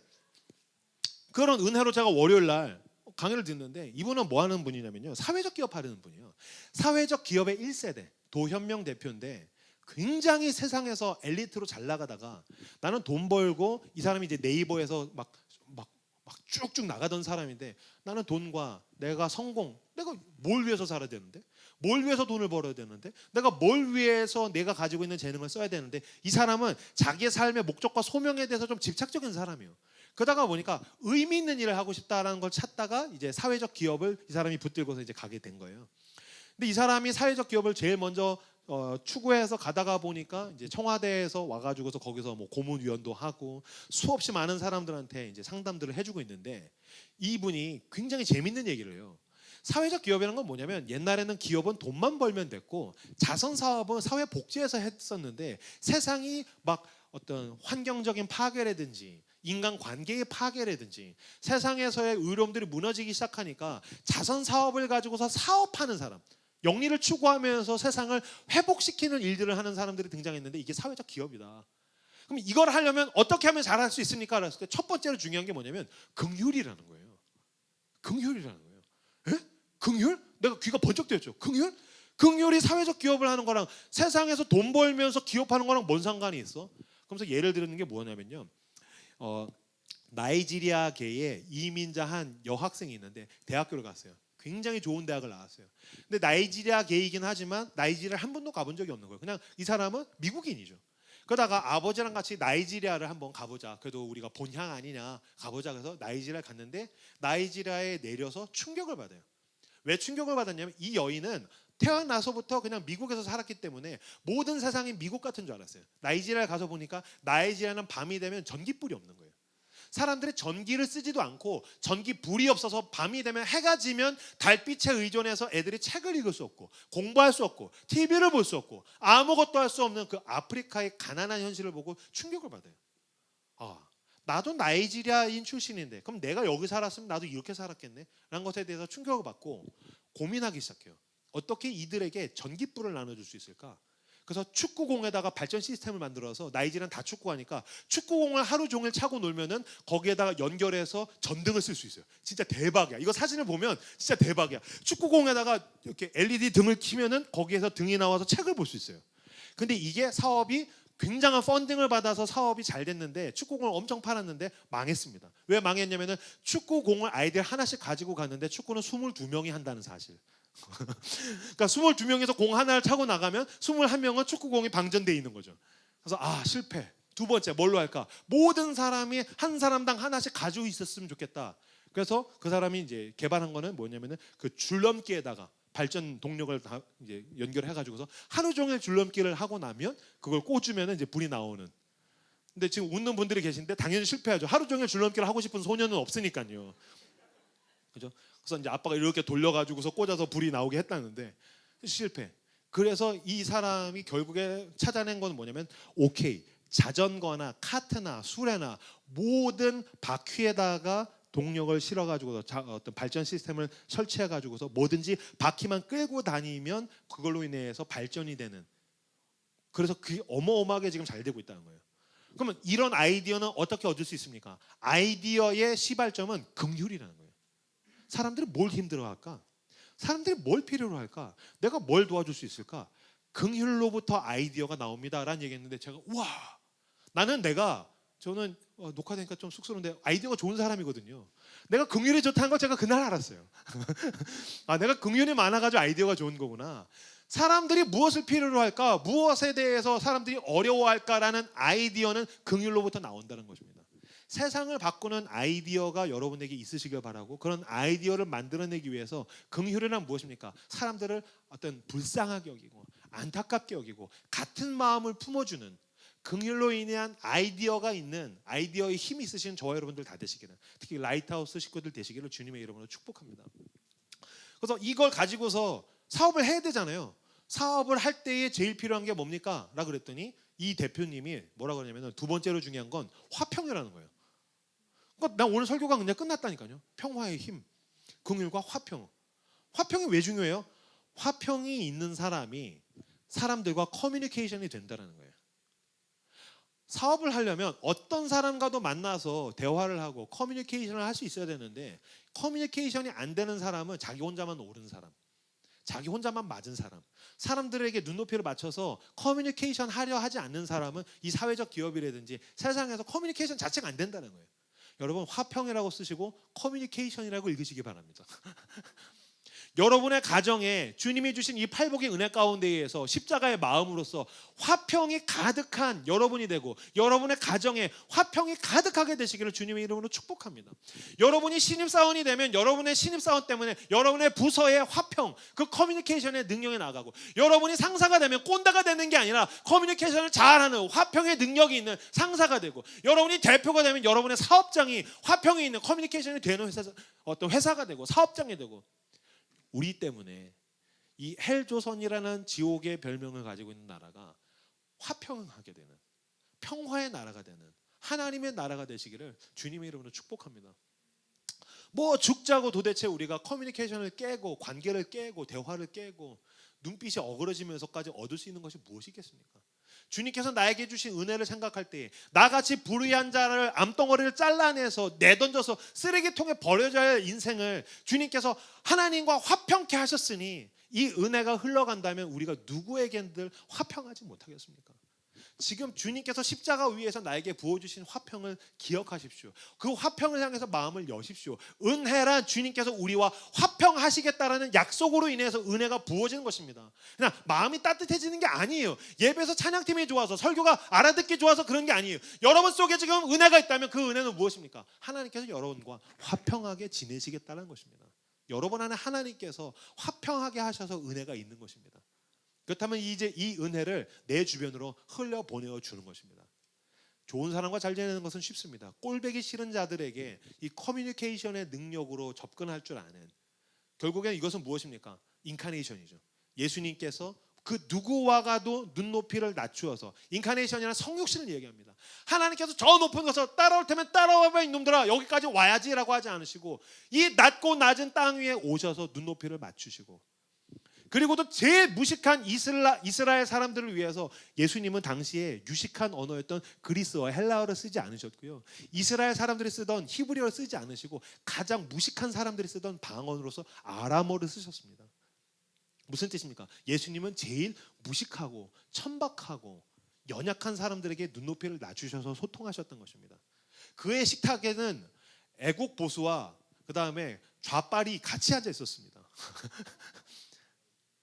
그런 은혜로 제가 월요일 날 강의를 듣는데 이분은 뭐 하는 분이냐면요. 사회적 기업 하려는 분이에요. 사회적 기업의 1세대 도현명 대표인데 굉장히 세상에서 엘리트로 잘 나가다가 나는 돈 벌고 이 사람이 이제 네이버에서 막 쭉쭉 나가던 사람인데 나는 돈과 내가 성공 내가 뭘 위해서 살아야 되는데 뭘 위해서 돈을 벌어야 되는데 내가 뭘 위해서 내가 가지고 있는 재능을 써야 되는데 이 사람은 자기의 삶의 목적과 소명에 대해서 좀 집착적인 사람이에요. 그러다가 보니까 의미 있는 일을 하고 싶다라는 걸 찾다가 이제 사회적 기업을 이 사람이 붙들고서 이제 가게 된 거예요. 근데 이 사람이 사회적 기업을 제일 먼저 추구해서 가다가 보니까 이제 청와대에서 와가지고서 거기서 뭐 고문위원도 하고 수없이 많은 사람들한테 이제 상담들을 해주고 있는데 이분이 굉장히 재밌는 얘기를 해요. 사회적 기업이라는 건 뭐냐면 옛날에는 기업은 돈만 벌면 됐고 자선 사업은 사회 복지에서 했었는데 세상이 막 어떤 환경적인 파괴라든지 인간 관계의 파괴라든지 세상에서의 의료움들이 무너지기 시작하니까 자선 사업을 가지고서 사업하는 사람 영리를 추구하면서 세상을 회복시키는 일들을 하는 사람들이 등장했는데 이게 사회적 기업이다. 그럼 이걸 하려면 어떻게 하면 잘할 수 있습니까? 그랬을 때 첫 번째로 중요한 게 뭐냐면 긍휼이라는 거예요. 긍휼이라는 거예요. 에? 긍휼? 내가 귀가 번쩍 뜨였죠. 긍휼? 긍휼이 사회적 기업을 하는 거랑 세상에서 돈 벌면서 기업하는 거랑 뭔 상관이 있어? 그러면서 예를 드는 게 뭐냐면요. 나이지리아계의 이민자 한 여학생이 있는데 대학교를 갔어요. 굉장히 좋은 대학을 나왔어요. 근데 나이지리아계이긴 하지만 나이지리아를 한 번도 가본 적이 없는 거예요. 그냥 이 사람은 미국인이죠. 그러다가 아버지랑 같이 나이지리아를 한번 가보자. 그래도 우리가 본향 아니냐 가보자. 그래서 나이지리아에 갔는데 나이지리아에 내려서 충격을 받아요. 왜 충격을 받았냐면 이 여인은 태어나서부터 그냥 미국에서 살았기 때문에 모든 세상이 미국 같은 줄 알았어요. 나이지리아에 가서 보니까 나이지리아는 밤이 되면 전기불이 없는 거예요. 사람들이 전기를 쓰지도 않고 전기불이 없어서 밤이 되면 해가 지면 달빛에 의존해서 애들이 책을 읽을 수 없고 공부할 수 없고 TV를 볼 수 없고 아무것도 할 수 없는 그 아프리카의 가난한 현실을 보고 충격을 받아요. 나도 나이지리아인 출신인데 그럼 내가 여기 살았으면 나도 이렇게 살았겠네 라는 것에 대해서 충격을 받고 고민하기 시작해요. 어떻게 이들에게 전기불을 나눠줄 수 있을까? 그래서 축구공에다가 발전 시스템을 만들어서 나이지리아는 다 축구하니까 축구공을 하루 종일 차고 놀면은 거기에다가 연결해서 전등을 쓸 수 있어요. 진짜 대박이야. 이거 사진을 보면 진짜 대박이야. 축구공에다가 이렇게 LED 등을 켜면은 거기에서 등이 나와서 책을 볼 수 있어요. 근데 이게 사업이 굉장한 펀딩을 받아서 사업이 잘 됐는데 축구공을 엄청 팔았는데 망했습니다. 왜 망했냐면은 축구공을 아이들 하나씩 가지고 갔는데 축구는 22명이 한다는 사실. 그러니까 22명에서 공 하나를 차고 나가면 21명은 축구공이 방전돼 있는 거죠. 그래서 실패. 두 번째 뭘로 할까? 모든 사람이 한 사람당 하나씩 가지고 있었으면 좋겠다. 그래서 그 사람이 이제 개발한 거는 뭐냐면은 그 줄넘기에다가 발전 동력을 다 이제 연결해 가지고서 하루 종일 줄넘기를 하고 나면 그걸 꽂으면 이제 불이 나오는. 근데 지금 웃는 분들이 계신데 당연히 실패하죠. 하루 종일 줄넘기를 하고 싶은 소년은 없으니까요. 그죠? 그래서 이제 아빠가 이렇게 돌려가지고서 꽂아서 불이 나오게 했다는데 실패. 그래서 이 사람이 결국에 찾아낸 건 뭐냐면 오케이 자전거나 카트나 수레나 모든 바퀴에다가 동력을 실어가지고 어떤 발전 시스템을 설치해가지고서 뭐든지 바퀴만 끌고 다니면 그걸로 인해서 발전이 되는. 그래서 그게 어마어마하게 지금 잘 되고 있다는 거예요. 그러면 이런 아이디어는 어떻게 얻을 수 있습니까? 아이디어의 시발점은 긍휼이라는 거예요. 사람들이 뭘 힘들어할까? 사람들이 뭘 필요로 할까? 내가 뭘 도와줄 수 있을까? 긍휼로부터 아이디어가 나옵니다라는 얘기했는데 제가 우와 저는 녹화되니까 좀 쑥스러운데 아이디어가 좋은 사람이거든요. 내가 긍휼이 좋다는 걸 제가 그날 알았어요. 내가 긍휼이 많아가지고 아이디어가 좋은 거구나. 사람들이 무엇을 필요로 할까? 무엇에 대해서 사람들이 어려워할까라는 아이디어는 긍휼로부터 나온다는 것입니다. 세상을 바꾸는 아이디어가 여러분에게 있으시길 바라고 그런 아이디어를 만들어내기 위해서 긍휼이란 무엇입니까? 사람들을 어떤 불쌍하게 여기고 안타깝게 여기고 같은 마음을 품어주는 긍휼로 인한 아이디어가 있는 아이디어의 힘이 있으신 저와 여러분들 다 되시기를 특히 라이트하우스 식구들 되시기를 주님의 이름으로 축복합니다. 그래서 이걸 가지고서 사업을 해야 되잖아요. 사업을 할 때에 제일 필요한 게 뭡니까? 라고 그랬더니 이 대표님이 뭐라고 하냐면 두 번째로 중요한 건 화평이라는 거예요. 그러니까 나 오늘 설교가 그냥 끝났다니까요. 평화의 힘. 긍휼과 화평. 화평이 왜 중요해요? 화평이 있는 사람이 사람들과 커뮤니케이션이 된다는 거예요. 사업을 하려면 어떤 사람과도 만나서 대화를 하고 커뮤니케이션을 할 수 있어야 되는데, 커뮤니케이션이 안 되는 사람은 자기 혼자만 옳은 사람, 자기 혼자만 맞은 사람, 사람들에게 눈높이를 맞춰서 커뮤니케이션 하려 하지 않는 사람은 이 사회적 기업이라든지 세상에서 커뮤니케이션 자체가 안 된다는 거예요. 여러분, 화평이라고 쓰시고 커뮤니케이션이라고 읽으시기 바랍니다. 여러분의 가정에 주님이 주신 이 팔복의 은혜 가운데에서 십자가의 마음으로서 화평이 가득한 여러분이 되고, 여러분의 가정에 화평이 가득하게 되시기를 주님의 이름으로 축복합니다. 여러분이 신입사원이 되면 여러분의 신입사원 때문에 여러분의 부서의 화평, 그 커뮤니케이션의 능력이 나가고, 여러분이 상사가 되면 꼰대가 되는 게 아니라 커뮤니케이션을 잘하는 화평의 능력이 있는 상사가 되고, 여러분이 대표가 되면 여러분의 사업장이 화평이 있는 커뮤니케이션이 되는 어떤 회사가 되고 사업장이 되고, 우리 때문에 이 헬조선이라는 지옥의 별명을 가지고 있는 나라가 화평하게 되는, 평화의 나라가 되는 하나님의 나라가 되시기를 주님의 이름으로 축복합니다. 뭐 죽자고 도대체 우리가 커뮤니케이션을 깨고 관계를 깨고 대화를 깨고 눈빛이 어그러지면서까지 얻을 수 있는 것이 무엇이겠습니까? 주님께서 나에게 주신 은혜를 생각할 때 나같이 불의한 자를 암덩어리를 잘라내서 내던져서 쓰레기통에 버려져야 할 인생을 주님께서 하나님과 화평케 하셨으니, 이 은혜가 흘러간다면 우리가 누구에겐들 화평하지 못하겠습니까? 지금 주님께서 십자가 위에서 나에게 부어주신 화평을 기억하십시오. 그 화평을 향해서 마음을 여십시오. 은혜란 주님께서 우리와 화평하시겠다라는 약속으로 인해서 은혜가 부어지는 것입니다. 그냥 마음이 따뜻해지는 게 아니에요. 예배에서 찬양팀이 좋아서, 설교가 알아듣기 좋아서 그런 게 아니에요. 여러분 속에 지금 은혜가 있다면 그 은혜는 무엇입니까? 하나님께서 여러분과 화평하게 지내시겠다는 것입니다. 여러분 안에 하나님께서 화평하게 하셔서 은혜가 있는 것입니다. 그렇다면 이제 이 은혜를 내 주변으로 흘려보내어 주는 것입니다. 좋은 사람과 잘 지내는 것은 쉽습니다. 꼴배기 싫은 자들에게 이 커뮤니케이션의 능력으로 접근할 줄 아는, 결국엔 이것은 무엇입니까? 인카네이션이죠. 예수님께서 그 누구와가도 눈높이를 낮추어서, 인카네이션이라는 성육신을 얘기합니다. 하나님께서 저 높은 것을 따라올 테면 따라와봐 이놈들아, 여기까지 와야지라고 하지 않으시고 이 낮고 낮은 땅 위에 오셔서 눈높이를 맞추시고, 그리고도 제일 무식한 이스라엘 사람들을 위해서 예수님은 당시에 유식한 언어였던 그리스어, 헬라어를 쓰지 않으셨고요, 이스라엘 사람들이 쓰던 히브리어를 쓰지 않으시고 가장 무식한 사람들이 쓰던 방언으로서 아람어를 쓰셨습니다. 무슨 뜻입니까? 예수님은 제일 무식하고 천박하고 연약한 사람들에게 눈높이를 낮추셔서 소통하셨던 것입니다. 그의 식탁에는 애국 보수와 그 다음에 좌빨이 같이 앉아 있었습니다.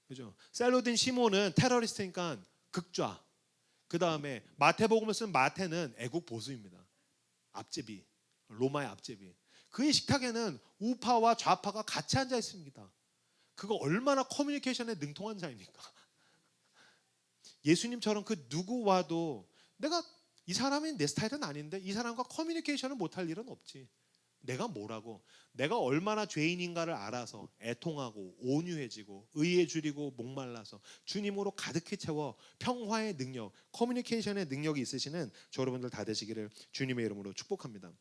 그죠? 셀로딘 시몬은 테러리스트니까 극좌. 그 다음에 마태복음을 쓴 마태는 애국 보수입니다. 앞제비, 로마의 앞제비. 그의 식탁에는 우파와 좌파가 같이 앉아 있습니다. 그거 얼마나 커뮤니케이션에 능통한 자입니까? 예수님처럼 그 누구와도 내가 이 사람이 내 스타일은 아닌데 이 사람과 커뮤니케이션을 못할 일은 없지. 내가 뭐라고, 내가 얼마나 죄인인가를 알아서 애통하고 온유해지고 의에 줄이고 목말라서 주님으로 가득히 채워 평화의 능력, 커뮤니케이션의 능력이 있으시는 저 여러분들 다 되시기를 주님의 이름으로 축복합니다.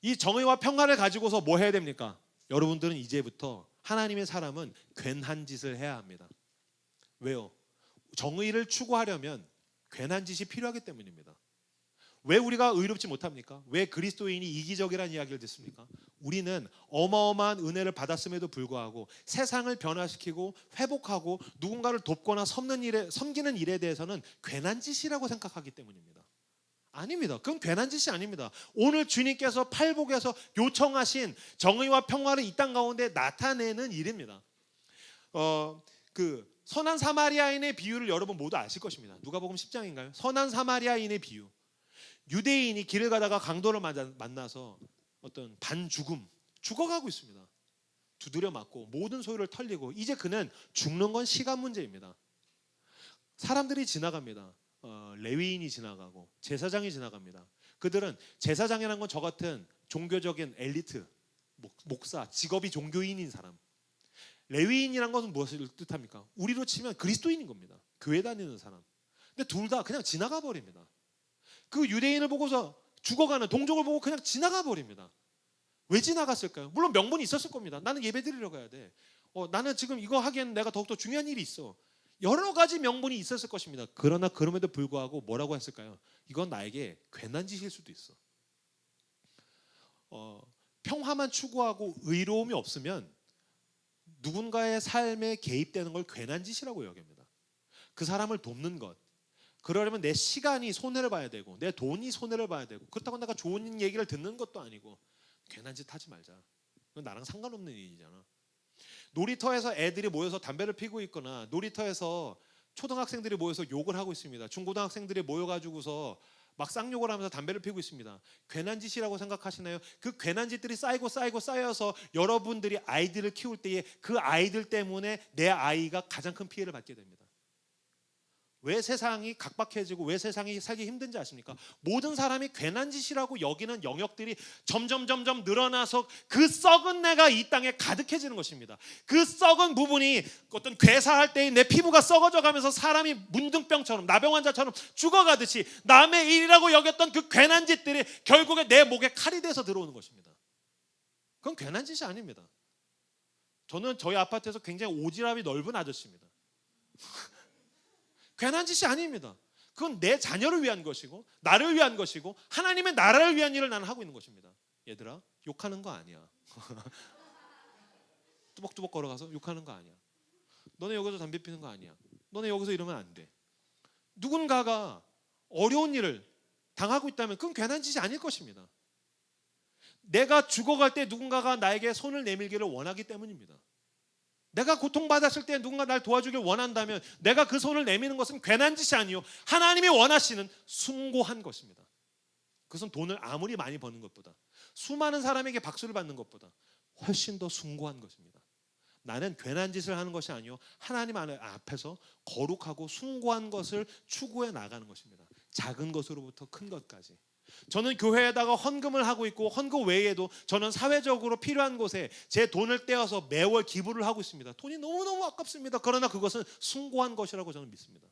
이 정의와 평화를 가지고서 뭐 해야 됩니까? 여러분들은 이제부터 하나님의 사람은 괜한 짓을 해야 합니다. 왜요? 정의를 추구하려면 괜한 짓이 필요하기 때문입니다. 왜 우리가 의롭지 못합니까? 왜 그리스도인이 이기적이라는 이야기를 듣습니까? 우리는 어마어마한 은혜를 받았음에도 불구하고 세상을 변화시키고 회복하고 누군가를 돕거나 섬기는 일에 대해서는 괜한 짓이라고 생각하기 때문입니다. 아닙니다. 그건 괜한 짓이 아닙니다. 오늘 주님께서 팔복에서 요청하신 정의와 평화를 이 땅 가운데 나타내는 일입니다. 그 선한 사마리아인의 비유를 여러분 모두 아실 것입니다. 누가복음 10장인가요? 선한 사마리아인의 비유. 유대인이 길을 가다가 강도를 만나서 어떤 반죽음, 죽어가고 있습니다. 두드려 맞고 모든 소유를 털리고 이제 그는 죽는 건 시간 문제입니다. 사람들이 지나갑니다. 레위인이 지나가고 제사장이 지나갑니다. 그들은 제사장이라는 건 저 같은 종교적인 엘리트, 목사, 직업이 종교인인 사람. 레위인이란 것은 무엇을 뜻합니까? 우리로 치면 그리스도인인 겁니다. 교회 다니는 사람. 근데 둘 다 그냥 지나가 버립니다. 그 유대인을 보고서 죽어가는 동족을 보고 그냥 지나가 버립니다. 왜 지나갔을까요? 물론 명분이 있었을 겁니다. 나는 예배 드리러 가야 돼. 나는 지금 이거 하기에는 내가 더욱더 중요한 일이 있어. 여러 가지 명분이 있었을 것입니다. 그러나 그럼에도 불구하고 뭐라고 했을까요? 이건 나에게 괜한 짓일 수도 있어. 평화만 추구하고 의로움이 없으면 누군가의 삶에 개입되는 걸 괜한 짓이라고 여깁니다. 그 사람을 돕는 것, 그러려면 내 시간이 손해를 봐야 되고 내 돈이 손해를 봐야 되고, 그렇다고 내가 좋은 얘기를 듣는 것도 아니고 괜한 짓 하지 말자. 그건 나랑 상관없는 일이잖아. 놀이터에서 애들이 모여서 담배를 피고 있거나, 놀이터에서 초등학생들이 모여서 욕을 하고 있습니다. 중고등학생들이 모여가지고서 막 쌍욕을 하면서 담배를 피우고 있습니다. 괜한 짓이라고 생각하시나요? 그 괜한 짓들이 쌓여서 여러분들이 아이들을 키울 때에 그 아이들 때문에 내 아이가 가장 큰 피해를 받게 됩니다. 왜 세상이 각박해지고 왜 세상이 살기 힘든지 아십니까? 모든 사람이 괜한 짓이라고 여기는 영역들이 점점 늘어나서 그 썩은 내가 이 땅에 가득해지는 것입니다. 그 썩은 부분이 어떤 괴사할 때의 내 피부가 썩어져 가면서 사람이 문둥병처럼, 나병 환자처럼 죽어가듯이 남의 일이라고 여겼던 그 괜한 짓들이 결국에 내 목에 칼이 돼서 들어오는 것입니다. 그건 괜한 짓이 아닙니다. 저는 저희 아파트에서 굉장히 오지랖이 넓은 아저씨입니다. 괜한 짓이 아닙니다. 그건 내 자녀를 위한 것이고 나를 위한 것이고 하나님의 나라를 위한 일을 나는 하고 있는 것입니다. 얘들아, 욕하는 거 아니야. 뚜벅뚜벅 걸어가서 욕하는 거 아니야. 너네 여기서 담배 피는 거 아니야. 너네 여기서 이러면 안 돼. 누군가가 어려운 일을 당하고 있다면 그건 괜한 짓이 아닐 것입니다. 내가 죽어갈 때 누군가가 나에게 손을 내밀기를 원하기 때문입니다. 내가 고통받았을 때 누군가 날 도와주길 원한다면 내가 그 손을 내미는 것은 괜한 짓이 아니요, 하나님이 원하시는 숭고한 것입니다. 그것은 돈을 아무리 많이 버는 것보다, 수많은 사람에게 박수를 받는 것보다 훨씬 더 숭고한 것입니다. 나는 괜한 짓을 하는 것이 아니요, 하나님 앞에서 거룩하고 숭고한 것을 추구해 나가는 것입니다. 작은 것으로부터 큰 것까지. 저는 교회에다가 헌금을 하고 있고, 헌금 외에도 저는 사회적으로 필요한 곳에 제 돈을 떼어서 매월 기부를 하고 있습니다. 돈이 너무너무 아깝습니다. 그러나 그것은 숭고한 것이라고 저는 믿습니다.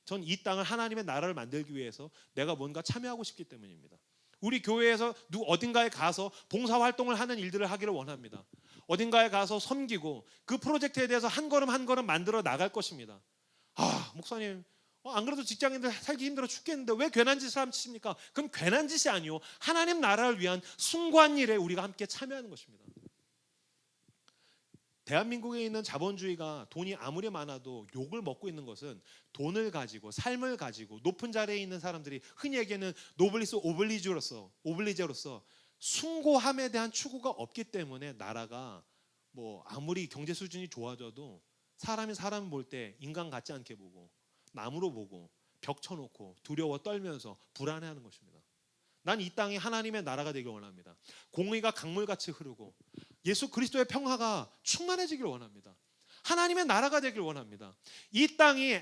전 이 땅을 하나님의 나라를 만들기 위해서 내가 뭔가 참여하고 싶기 때문입니다. 우리 교회에서 어딘가에 가서 봉사활동을 하는 일들을 하기를 원합니다. 어딘가에 가서 섬기고 그 프로젝트에 대해서 한 걸음 한 걸음 만들어 나갈 것입니다. 목사님, 안 그래도 직장인들 살기 힘들어 죽겠는데 왜 괜한 짓을 하십니까? 그럼 괜한 짓이 아니요, 하나님 나라를 위한 숭고한 일에 우리가 함께 참여하는 것입니다. 대한민국에 있는 자본주의가 돈이 아무리 많아도 욕을 먹고 있는 것은 돈을 가지고, 삶을 가지고 높은 자리에 있는 사람들이 흔히 얘기하는 노블리스 오블리제로서 숭고함에 대한 추구가 없기 때문에 나라가 아무리 경제 수준이 좋아져도 사람이 사람을 볼 때 인간 같지 않게 보고, 나무로 보고, 벽 쳐놓고 두려워 떨면서 불안해하는 것입니다. 난 이 땅이 하나님의 나라가 되길 원합니다. 공의가 강물같이 흐르고 예수 그리스도의 평화가 충만해지길 원합니다. 하나님의 나라가 되길 원합니다. 이 땅이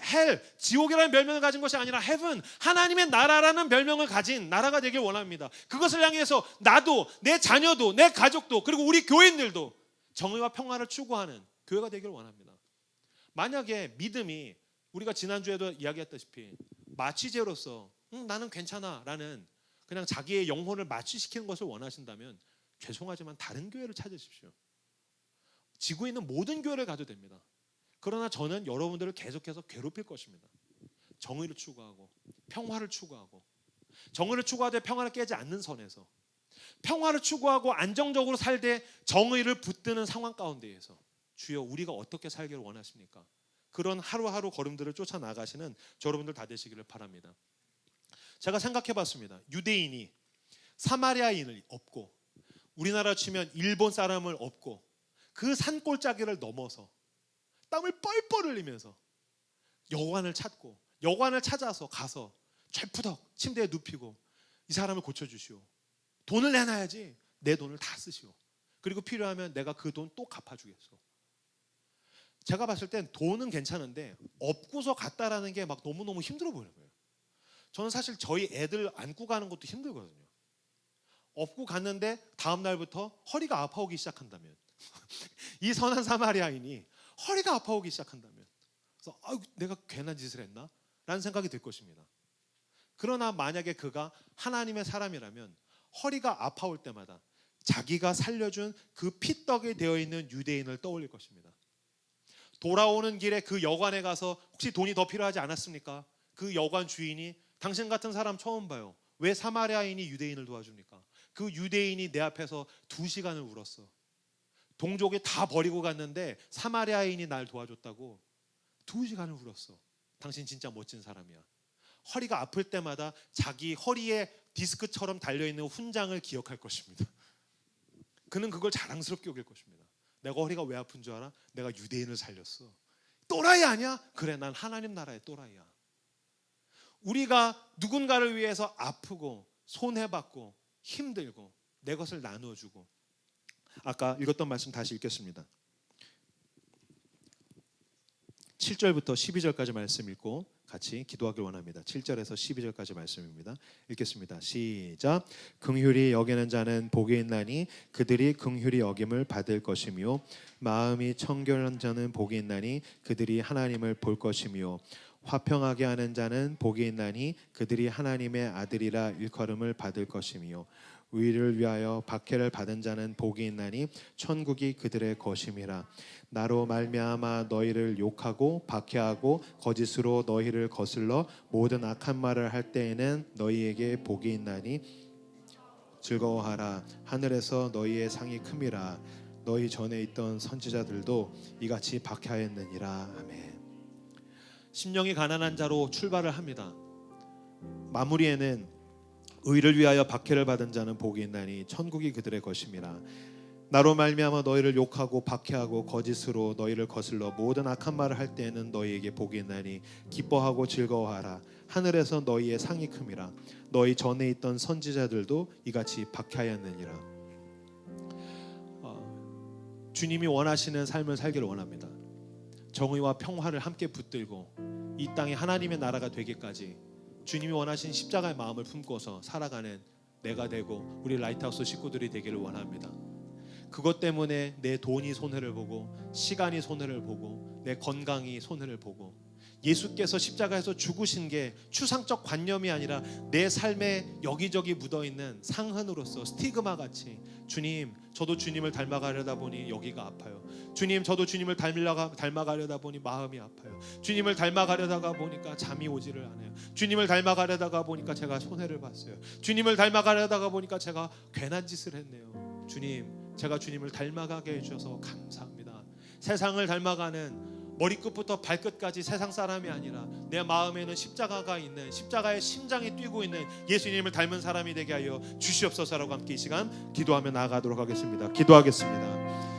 지옥이라는 별명을 가진 것이 아니라 heaven, 하나님의 나라라는 별명을 가진 나라가 되길 원합니다. 그것을 향해서 나도, 내 자녀도, 내 가족도, 그리고 우리 교인들도 정의와 평화를 추구하는 교회가 되길 원합니다. 만약에 믿음이, 우리가 지난주에도 이야기했다시피 마취제로서 나는 괜찮아 라는, 그냥 자기의 영혼을 마취시키는 것을 원하신다면 죄송하지만 다른 교회를 찾으십시오. 지구에 있는 모든 교회를 가도 됩니다. 그러나 저는 여러분들을 계속해서 괴롭힐 것입니다. 정의를 추구하고 평화를 추구하고, 정의를 추구하되 평화를 깨지 않는 선에서, 평화를 추구하고 안정적으로 살되 정의를 붙드는 상황 가운데에서 주여 우리가 어떻게 살기를 원하십니까? 그런 하루하루 걸음들을 쫓아 나가시는 여러분들 다 되시기를 바랍니다. 제가 생각해 봤습니다. 유대인이 사마리아인을 업고, 우리나라 치면 일본 사람을 업고, 그 산골짜기를 넘어서 땀을 뻘뻘 흘리면서 여관을 찾아서 가서 철푸덕 침대에 눕히고, 이 사람을 고쳐주시오. 돈을 내놔야지. 내 돈을 다 쓰시오. 그리고 필요하면 내가 그 돈 또 갚아주겠소. 제가 봤을 땐 돈은 괜찮은데 업고서 갔다라는 게 막 너무너무 힘들어 보이는 거예요. 저는 사실 저희 애들 안고 가는 것도 힘들거든요. 업고 갔는데 다음 날부터 허리가 아파오기 시작한다면 이 선한 사마리아인이 허리가 아파오기 시작한다면, 그래서 내가 괜한 짓을 했나? 라는 생각이 들 것입니다. 그러나 만약에 그가 하나님의 사람이라면 허리가 아파올 때마다 자기가 살려준 그 피떡이 되어 있는 유대인을 떠올릴 것입니다. 돌아오는 길에 그 여관에 가서 혹시 돈이 더 필요하지 않았습니까? 그 여관 주인이 당신 같은 사람 처음 봐요. 왜 사마리아인이 유대인을 도와줍니까? 그 유대인이 내 앞에서 2시간을 울었어. 동족이 다 버리고 갔는데 사마리아인이 날 도와줬다고 2시간을 울었어. 당신 진짜 멋진 사람이야. 허리가 아플 때마다 자기 허리에 디스크처럼 달려있는 훈장을 기억할 것입니다. 그는 그걸 자랑스럽게 여길 것입니다. 내가 허리가 왜 아픈 줄 알아? 내가 유대인을 살렸어. 또라이 아니야? 그래, 난 하나님 나라의 또라이야. 우리가 누군가를 위해서 아프고 손해받고 힘들고 내 것을 나누어주고, 아까 읽었던 말씀 다시 읽겠습니다. 7절부터 12절까지 말씀 읽고 같이 기도하길 원합니다. 7절에서 12절까지 말씀입니다. 읽겠습니다. 시작. 긍휼히 여기는 자는 복이 있나니 그들이 긍휼히 여김을 받을 것이며, 마음이 청결한 자는 복이 있나니 그들이 하나님을 볼 것이며, 화평하게 하는 자는 복이 있나니 그들이 하나님의 아들이라 일컬음을 받을 것이며, 의를 위하여 박해를 받은 자는 복이 있나니 천국이 그들의 것임이라. 나로 말미암아 너희를 욕하고 박해하고 거짓으로 너희를 거슬러 모든 악한 말을 할 때에는 너희에게 복이 있나니 즐거워하라. 하늘에서 너희의 상이 큼이라. 너희 전에 있던 선지자들도 이같이 박해하였느니라. 아멘. 심령이 가난한 자로 출발을 합니다. 마무리에는 의를 위하여 박해를 받은 자는 복이 있나니 천국이 그들의 것임이라. 나로 말미암아 너희를 욕하고 박해하고 거짓으로 너희를 거슬러 모든 악한 말을 할 때에는 너희에게 복이 있나니 기뻐하고 즐거워하라. 하늘에서 너희의 상이 큼이라. 너희 전에 있던 선지자들도 이같이 박해하였느니라. 주님이 원하시는 삶을 살기를 원합니다. 정의와 평화를 함께 붙들고 이 땅이 하나님의 나라가 되기까지 주님이 원하신 십자가의 마음을 품고서 살아가는 내가 되고 우리 라이트하우스 식구들이 되기를 원합니다. 그것 때문에 내 돈이 손해를 보고 시간이 손해를 보고 내 건강이 손해를 보고, 예수께서 십자가에서 죽으신 게 추상적 관념이 아니라 내 삶에 여기저기 묻어있는 상흔으로서 스티그마 같이, 주님 저도 주님을 닮아가려다 보니 여기가 아파요. 주님 저도 주님을 닮아가려다 보니 마음이 아파요. 주님을 닮아가려다가 보니까 잠이 오지를 않아요. 주님을 닮아가려다가 보니까 제가 손해를 봤어요. 주님을 닮아가려다가 보니까 제가 괜한 짓을 했네요. 주님, 제가 주님을 닮아가게 해주셔서 감사합니다. 세상을 닮아가는 머리끝부터 발끝까지 세상 사람이 아니라 내 마음에는 십자가가 있는, 십자가의 심장이 뛰고 있는 예수님을 닮은 사람이 되게 하여 주시옵소서라고 함께 이 시간 기도하며 나아가도록 하겠습니다. 기도하겠습니다.